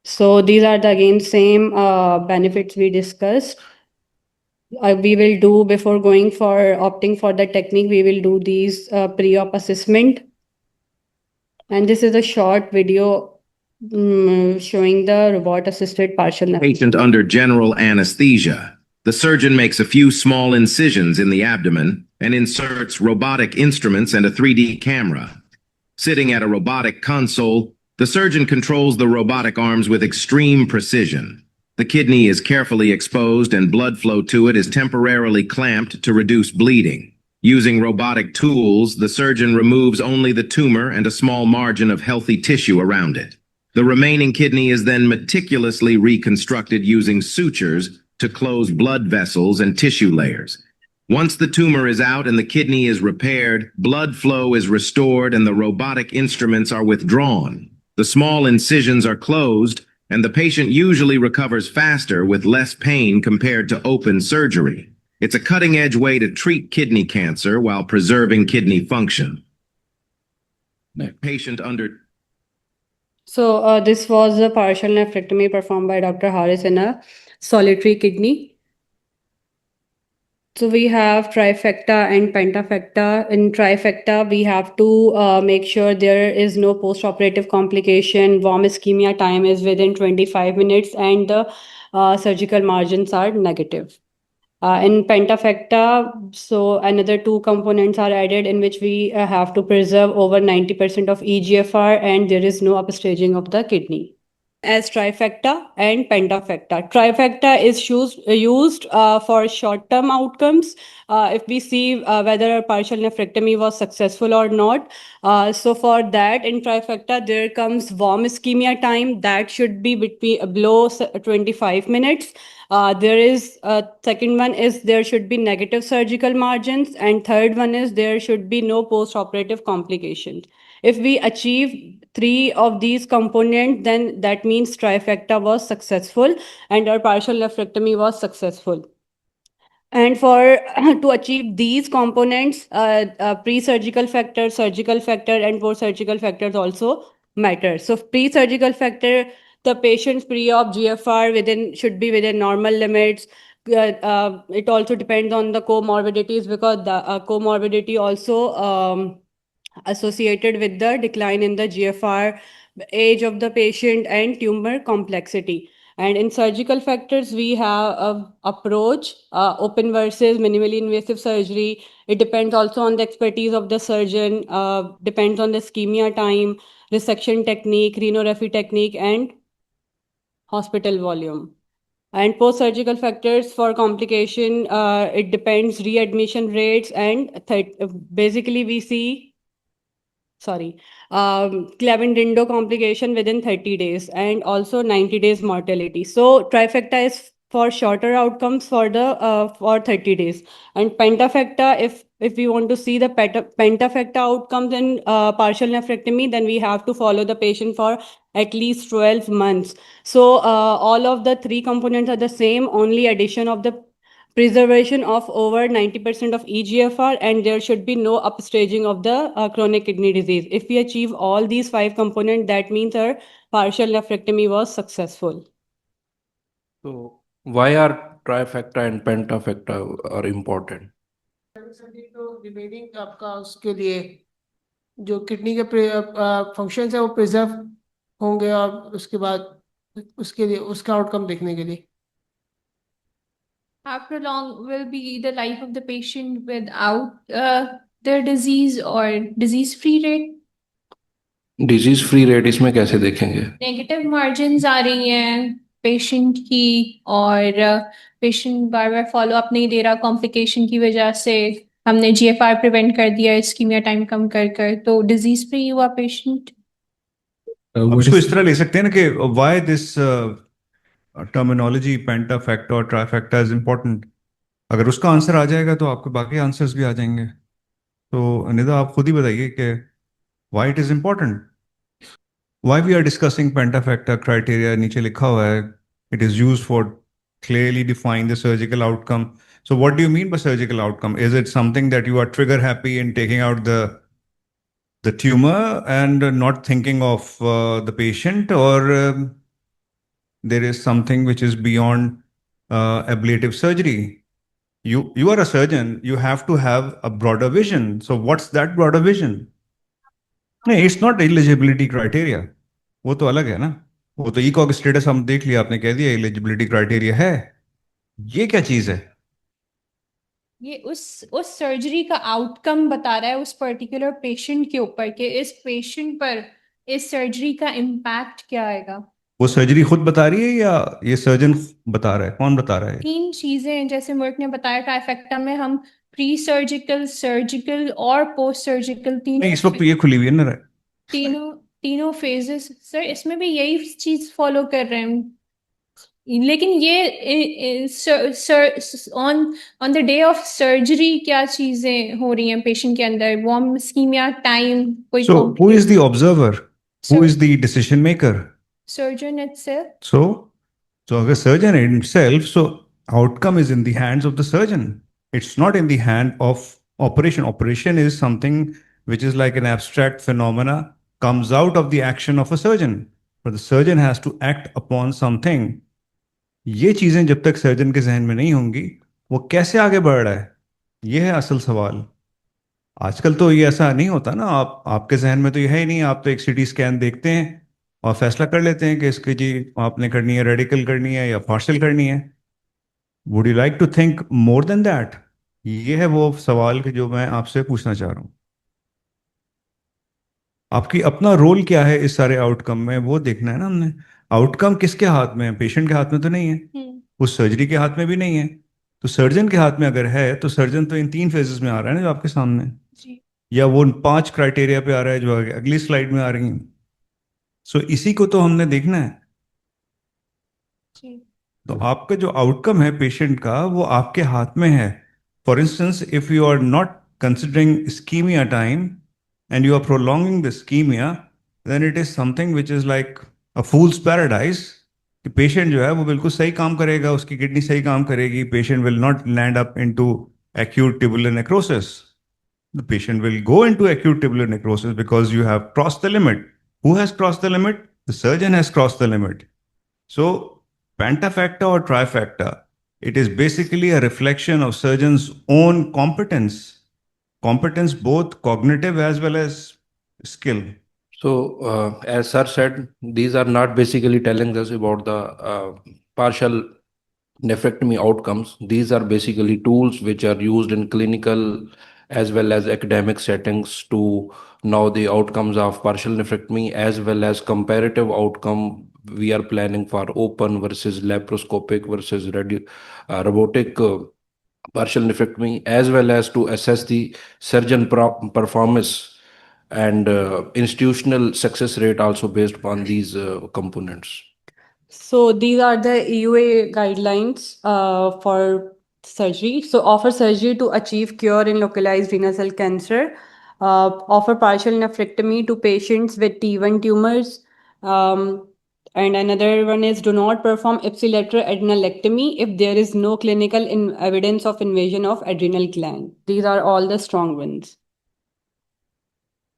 So these are the again same benefits we discussed. We will do before going for opting for the technique, we will do these pre-op assessment. And this is a short video showing the robot-assisted partial nephrectomy. Patient under general anesthesia. The surgeon makes a few small incisions in the abdomen and inserts robotic instruments and a 3D camera. Sitting at a robotic console, the surgeon controls the robotic arms with extreme precision. The kidney is carefully exposed and blood flow to it is temporarily clamped to reduce bleeding. Using robotic tools, the surgeon removes only the tumor and a small margin of healthy tissue around it. The remaining kidney is then meticulously reconstructed using sutures to close blood vessels and tissue layers. Once the tumor is out and the kidney is repaired, blood flow is restored and the robotic instruments are withdrawn. The small incisions are closed, and the patient usually recovers faster with less pain compared to open surgery. It's a cutting-edge way to treat kidney cancer while preserving kidney function. Patient under... So this was a partial nephrectomy performed by Dr. Harris in a solitary kidney. So we have trifecta and pentafecta. In trifecta, we have to make sure there is no post-operative complication. Warm ischemia time is within 25 minutes, and the surgical margins are negative. In pentafecta, so another two components are added in which we have to preserve over 90% of EGFR, and there is no upstaging of the kidney. As trifecta and pentafecta. Trifecta is used for short-term outcomes. If we see whether a partial nephrectomy was successful or not. So for that, in trifecta, there comes warm ischemia time that should be below 25 minutes. There is second one is there should be negative surgical margins, and third one is there should be no post-operative complications. If we achieve three of these components, then that means trifecta was successful and our partial nephrectomy was successful. And for to achieve these components, pre-surgical factor, surgical factor, and post-surgical factors also matter. So pre-surgical factor, the patient's pre-op GFR should be within normal limits. It also depends on the comorbidities, because the comorbidity also associated with the decline in the GFR, age of the patient, and tumor complexity. And in surgical factors, we have a approach, open versus minimally invasive surgery. It depends also on the expertise of the surgeon, depends on the ischemia time, resection technique, rhinorrhaphy technique, and hospital volume. And post-surgical factors for complication, it depends readmission rates and basically we see, Clavin-Dindo complication within 30 days and also 90 days mortality. So trifecta is for shorter outcomes for the for 30 days, and pentafecta, if we want to see the pentafecta outcomes in partial nephrectomy, then we have to follow the patient for at least 12 months. So all of the three components are the same, only addition of the preservation of over 90% of EGFR, and there should be no upstaging of the chronic kidney disease. If we achieve all these 5 components, that means our partial nephrectomy was successful. So why are trifecta and pentafecta are important? तो remaining आपका उसके लिए जो kidney के functions है वो preserve होंगे और उसके बाद उसके लिए उसका आउटकम देखने के लिए How prolonged will be the life of the patient without their disease or disease-free rate? Disease free rate इसमें कैसे देखेंगे? नेगेटिव मार्जिन्स आ रही हैं पेशेंट की और पेशेंट बार बार फॉलो अप नहीं दे रहा कॉम्प्लिकेशन की वजह से हमने जीएफआर प्रिवेंट कर दिया इस्कीमिया टाइम कम कर तो डिजीज फ्री हुआ पेशेंट अब इसको इस तरह ले सकते हैं ना कि व्हाई दिस टर्मिनोलॉजी पेंटाफैक्टा और ट्राइफैक्टा इज इम्पोर्टेंट. अगर उसका आंसर आ जाएगा तो आपके बाकी आंसर्स भी आ जाएंगे. तो निदा आप खुद ही बताइए कि why it is important. Why we are discussing pentafactor criteria नीचे लिखा हुआ है. It is used for clearly define the surgical outcome. So what do you mean by surgical outcome? Is it something that you are trigger happy in taking out the tumor and not thinking of the patient, or there is something which is beyond ablative surgery? You are a surgeon. You have to have a broader vision. So what's that broader vision? नहीं, it's not eligibility criteria. वो तो अलग है ना. वो तो ईकॉग status हम देख लिया, आपने कह दिया एलिजिबिलिटी क्राइटेरिया है. ये क्या चीज है? ये उस सर्जरी का आउटकम बता रहा है उस पर्टिकुलर पेशेंट के ऊपर कि इस पेशेंट पर इस सर्जरी का इम्पैक्ट क्या आएगा. वो सर्जरी खुद बता रही है या ये सर्जन बता रहा है? कौन बता रहा है? 3 चीजें जैसे मुर्क ने बताया ट्राइफेक्टा में हम प्री सर्जिकल सर्जिकल और पोस्ट सर्जिकल नहीं, इस वक्त तो ये खुली हुई है ना. तीनों फेजेस सर इसमें भी यही चीज फॉलो कर रहे हैं लेकिन ये on the day of surgery क्या चीजें हो रही हैं पेशेंट के अंदर वार्म इस्कीमिया टाइम कोई so who is the observer, who is the decision maker? Surgeon itself. So अगर surgeon himself, so outcome is in the hands of the surgeon. It's not in the hand of operation. Operation is something which is like an abstract phenomena, comes out of the action of a surgeon. But the surgeon has to act upon something. ये चीजें जब तक surgeon के जहन में नहीं होंगी, वो कैसे आगे बढ़ रहा है, ये है असल सवाल. आजकल तो ये ऐसा नहीं होता ना. आपके जहन में तो ये है ही नहीं. आप तो एक सीटी स्कैन देखते हैं और फैसला कर लेते हैं कि इसकी जी आपने करनी है, रेडिकल करनी है या पार्शियल करनी है. Would you like to think more than that? ये है वो सवाल कि जो मैं आपसे पूछना चाह रहा हूं. आपकी अपना रोल क्या है इस सारे आउटकम में, वो देखना है ना हमने. आउटकम किसके हाथ में है? पेशेंट के हाथ में तो नहीं है, उस सर्जरी के हाथ में भी नहीं है. तो सर्जन के हाथ में अगर है तो सर्जन तो इन 3 फेजेस में आ रहा है ना जो आपके सामने, या वो 5 क्राइटेरिया पे आ रहा है जो अगली स्लाइड में आ रही है. सो इसी को तो हमने देखना है. तो आपका जो आउटकम है पेशेंट का वो आपके हाथ में है. For instance, if you are not considering ischemia time and you are prolonging the ischemia, then it is something which is like a fool's paradise. कि पेशेंट जो है वो बिल्कुल सही काम करेगा, उसकी किडनी सही काम करेगी, patient will not land up into acute tubular necrosis. The patient will go into acute tubular necrosis because you have crossed the limit. Who has crossed the limit? The surgeon has crossed the limit. So pentafacta or trifacta, it is basically a reflection of surgeon's own competence both cognitive as well as skill. So, as sir said, these are not basically telling us about the partial nephrectomy outcomes. These are basically tools which are used in clinical as well as academic settings to know the outcomes of partial nephrectomy as well as comparative outcome we are planning for open versus laparoscopic versus robotic partial nephrectomy, as well as to assess the surgeon performance and institutional success rate also based upon these components. So these are the EUA guidelines for surgery. So offer surgery to achieve cure in localized renal cell cancer. Offer partial nephrectomy to patients with T1 tumors. And another one is do not perform ipsilateral adrenalectomy if there is no clinical evidence of invasion of adrenal gland. These are all the strong ones.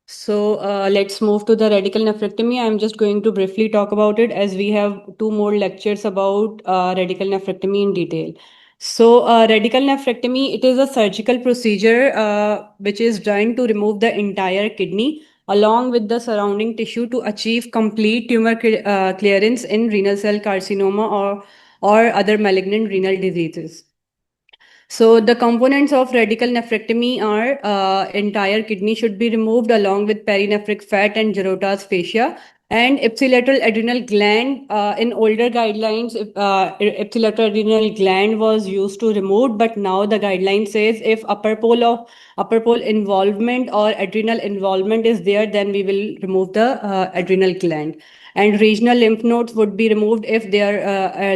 So let's move to the radical nephrectomy. I'm just going to briefly talk about it as we have two more lectures about radical nephrectomy in detail. So radical nephrectomy, it is a surgical procedure which is done to remove the entire kidney along with the surrounding tissue to achieve complete tumor clearance in renal cell carcinoma or other malignant renal diseases. So the components of radical nephrectomy are entire kidney should be removed along with perinephric fat and Gerota's fascia and ipsilateral adrenal gland. In older guidelines, ipsilateral adrenal gland was used to remove, but now the guideline says if upper pole involvement or adrenal involvement is there, then we will remove the adrenal gland. And regional lymph nodes would be removed if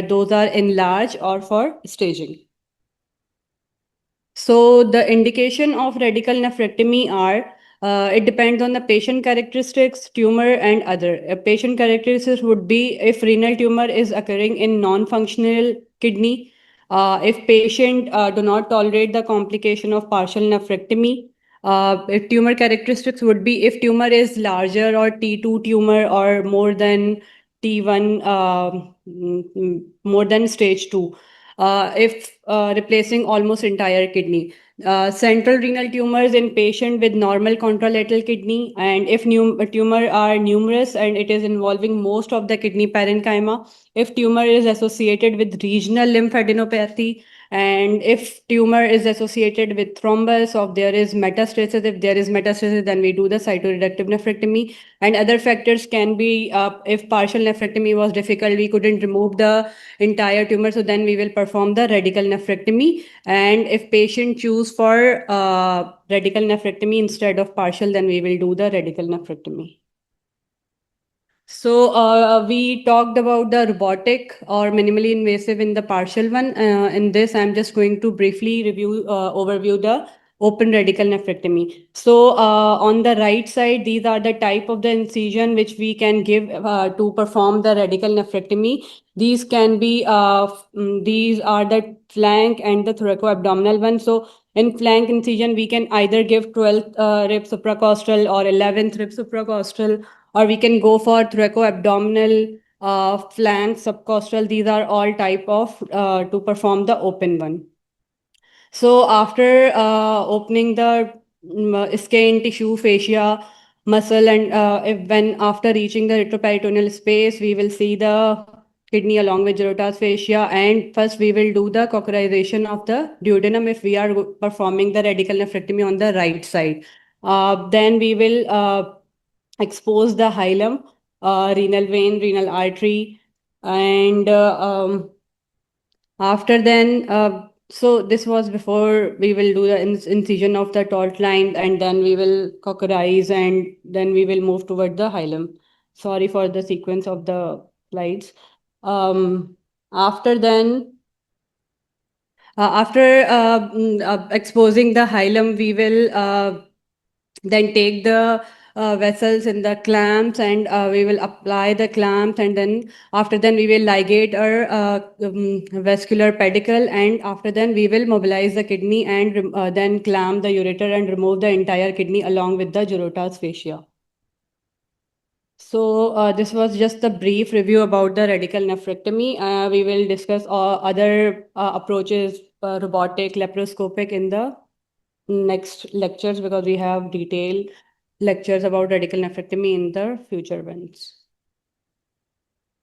those are enlarged or for staging. So the indication of radical nephrectomy are it depends on the patient characteristics, tumor, and other. Patient characteristics would be if renal tumor is occurring in non-functional kidney, if patient do not tolerate the complication of partial nephrectomy. If tumor characteristics would be if tumor is larger or T2 tumor or more than T1, more than stage 2. If replacing almost entire kidney. Central renal tumors in patient with normal contralateral kidney, and if tumor are numerous and it is involving most of the kidney parenchyma, if tumor is associated with regional lymphadenopathy, and if tumor is associated with thrombus, or there is metastasis, if there is metastasis, then we do the cytoreductive nephrectomy. And other factors can be if partial nephrectomy was difficult, we couldn't remove the entire tumor, so then we will perform the radical nephrectomy. And if patient choose for radical nephrectomy instead of partial, then we will do the radical nephrectomy. So we talked about the robotic or minimally invasive in the partial one. In this, I'm just going to briefly overview the open radical nephrectomy. So on the right side, these are the type of the incision which we can give to perform the radical nephrectomy. These can be, these are the flank and the thoracoabdominal one. So in flank incision, we can either give 12th rib supracostal or 11th rib supracostal, or we can go for thoracoabdominal, flank, subcostal. These are all type of to perform the open one. So after opening the skin, tissue, fascia, muscle, and when after reaching the retroperitoneal space, we will see the kidney along with Gerota's fascia. And first we will do the cauterization of the duodenum if we are performing the radical nephrectomy on the right side. Then we will expose the hilum, renal vein, renal artery, and after then, so this was before we will do the incision of the taut line, and then we will cauterize, and then we will move toward the hilum. Sorry for the sequence of the slides. After then, after exposing the hilum, we will then take the vessels and the clamps, and we will apply the clamps, and then after then we will ligate our vascular pedicle, and after then we will mobilize the kidney and then clamp the ureter and remove the entire kidney along with the Gerota's fascia. So this was just a brief review about the radical nephrectomy. We will discuss other approaches, robotic, laparoscopic in the next lectures, because we have detailed lectures about radical nephrectomy in the future ones.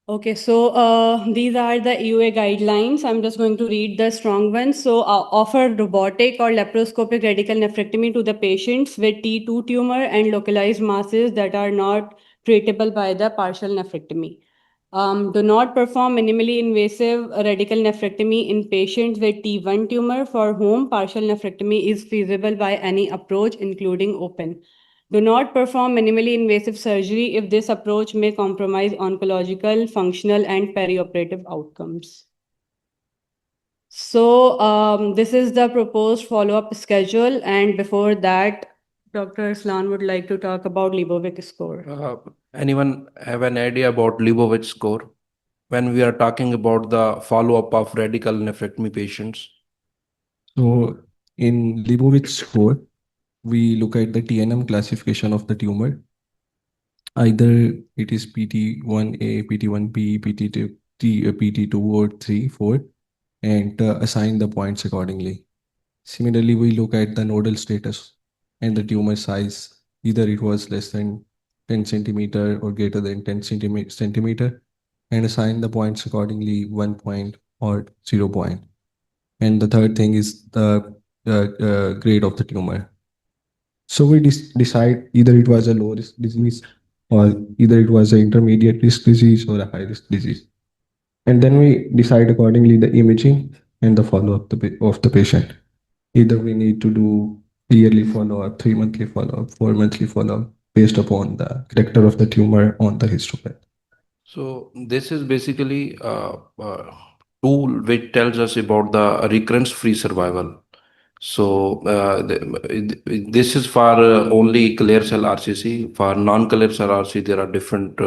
Okay, so these are the EUA guidelines. I'm just going to read the strong ones. So offer robotic or laparoscopic radical nephrectomy to the patients with T2 tumor and localized masses that are not treatable by the partial nephrectomy. Do not perform minimally invasive radical nephrectomy in patients with T1 tumor for whom partial nephrectomy is feasible by any approach, including open. Do not perform minimally invasive surgery if this approach may compromise oncological, functional, and perioperative outcomes. So this is the proposed follow-up schedule. And before that, Dr. Aslan would like to talk about Leibovitz score. Anyone have an idea about Leibovitz score? When we are talking about the follow-up of radical nephrectomy patients. So in Leibovitz score, we look at the TNM classification of the tumor. Either it is PT1A, PT1B, PT2, PT2 or 3, 4, and assign the points accordingly. Similarly, we look at the nodal status and the tumor size. Either it was less than 10 centimeter or greater than 10 centimeter, and assign the points accordingly, 1 point or 0 point. And the third thing is the grade of the tumor. So we decide either it was a low risk disease or either it was an intermediate risk disease or a high risk disease. And then we decide accordingly the imaging and the follow-up of the patient. Either we need to do yearly follow-up, 3-monthly follow-up, 4-monthly follow-up based upon the character of the tumor on the histopath. So this is basically a tool which tells us about the recurrence-free survival. So this is for only clear cell RCC. For non-clear cell RCC, there are different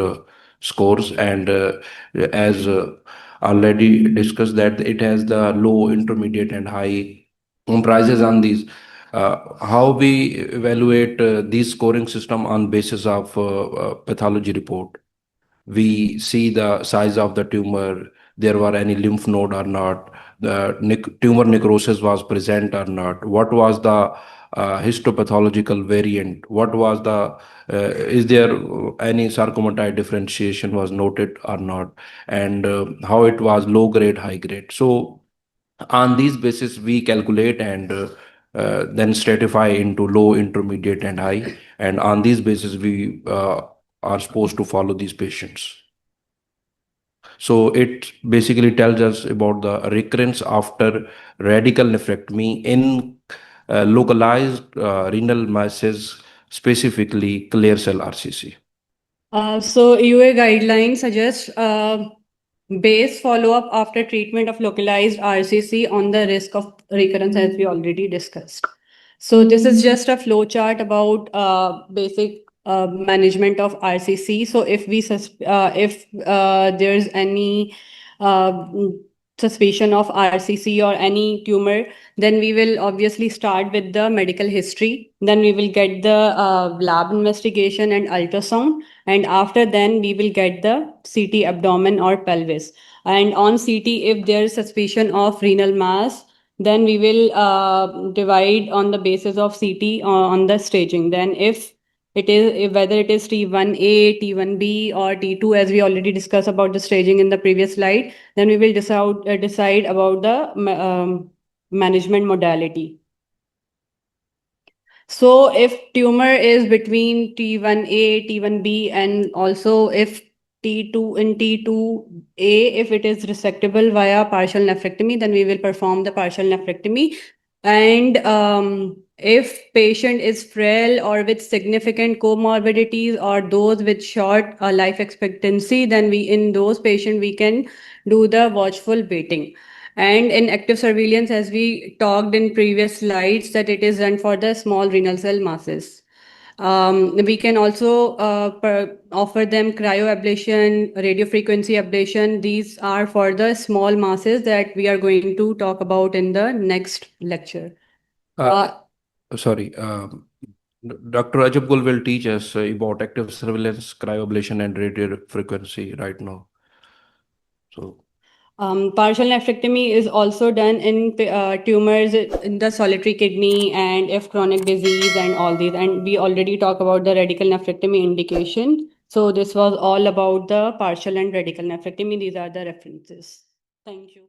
scores, and as already discussed, that it has the low, intermediate, and high prices on these. How we evaluate these scoring system on basis of pathology report? We see the size of the tumor, there were any lymph node or not, the tumor necrosis was present or not, what was the histopathological variant, what was the is there any sarcomatide differentiation was noted or not, and how it was low grade, high grade. So on these basis we calculate and then stratify into low, intermediate, and high, and on these basis we are supposed to follow these patients. So it basically tells us about the recurrence after radical nephrectomy in localized renal masses, specifically clear cell RCC. So EUA guidelines suggest base follow-up after treatment of localized RCC on the risk of recurrence, as we already discussed. So this is just a flow chart about basic management of RCC. So if there's any suspicion of RCC or any tumor, then we will obviously start with the medical history. Then we will get the lab investigation and ultrasound. And after then, we will get the CT abdomen or pelvis. And on CT, if there is suspicion of renal mass, then we will divide on the basis of CT on the staging. Then if whether it is T1A, T1B, or T2, as we already discussed about the staging in the previous slide, then we will decide about the management modality. So if tumor is between T1A, T1B, and also if T2 and T2A, if it is resectable via partial nephrectomy, then we will perform the partial nephrectomy. And if patient is frail or with significant comorbidities or those with short life expectancy, then in those patients, we can do the watchful waiting. And in active surveillance, as we talked in previous slides, that it is done for the small renal cell masses. We can also offer them cryoablation, radiofrequency ablation. These are for the small masses that we are going to talk about in the next lecture. Sorry, Dr. Rajab Gul will teach us about active surveillance, cryoablation, and radiofrequency right now. So. Partial nephrectomy is also done in tumors in the solitary kidney and if chronic disease and all these. And we already talked about the radical nephrectomy indication. So this was all about the partial and radical nephrectomy. These are the references. Thank you.